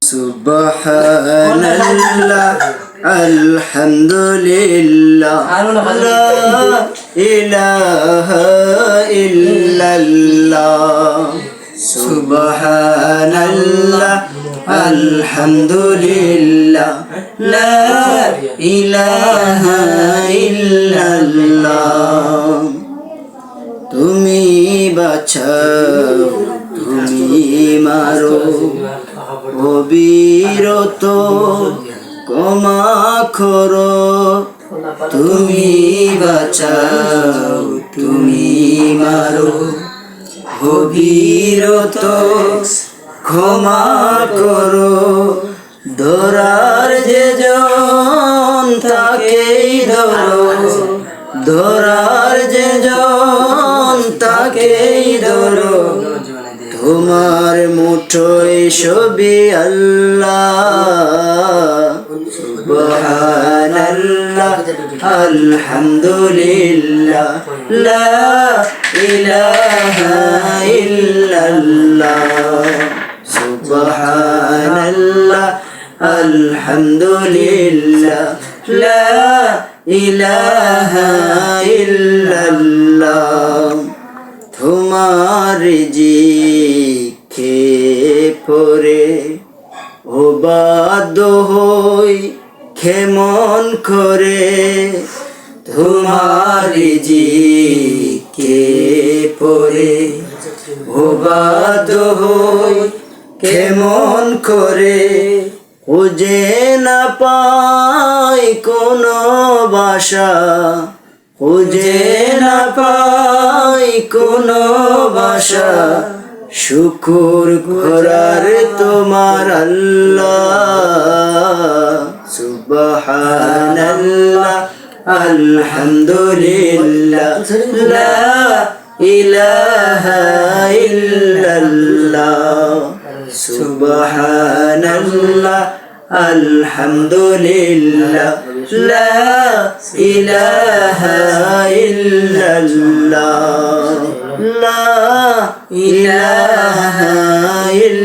সুবহানাল্লাহ আলহামদুলিল্লাহ লা ইলাহা ইল্লাল্লাহ সুবহানাল্লাহ আলহামদুলিল্লাহ লা ইলাহা ইল্লাল্লাহ তুমি বাঁচাও তুমি মারো অবিরত ক্ষমা করো তুমি বাঁচাও তুমি মারো অবিরত ক্ষমা করো ধরার যে জন তাকেই ধরো ধরার যে জন তাকেই ধরো তোমার মুঠোয় সবই আল্লাহ সুবহানাল্লাহ আলহামদুলিল্লাহ লা ইলাহা ইল্লাল্লাহ সুবহানাল্লাহ আলহামদুলিল্লাহ লা ইলাহা ইল্লাল্লাহ তোমার জিকে পরে অবাধ্য হই কেমন করে তোমার জিকে পরে অবাধ্য হই কেমন করে খুঁজে না পাই কোনো বাসা খুঁজে না পাই কোনো বাসা শুকুর করার তোমার আল্লাহ সুবহানাল্লাহ আলহামদুলিল্লাহ লা ইলাহা ইল্লাল্লাহ সুবহানাল্লাহ আলহামদুলিল্লাহ লা ইলাহা ইল্লাল্লাহ লা ইলাহা ইল্লাল্লাহ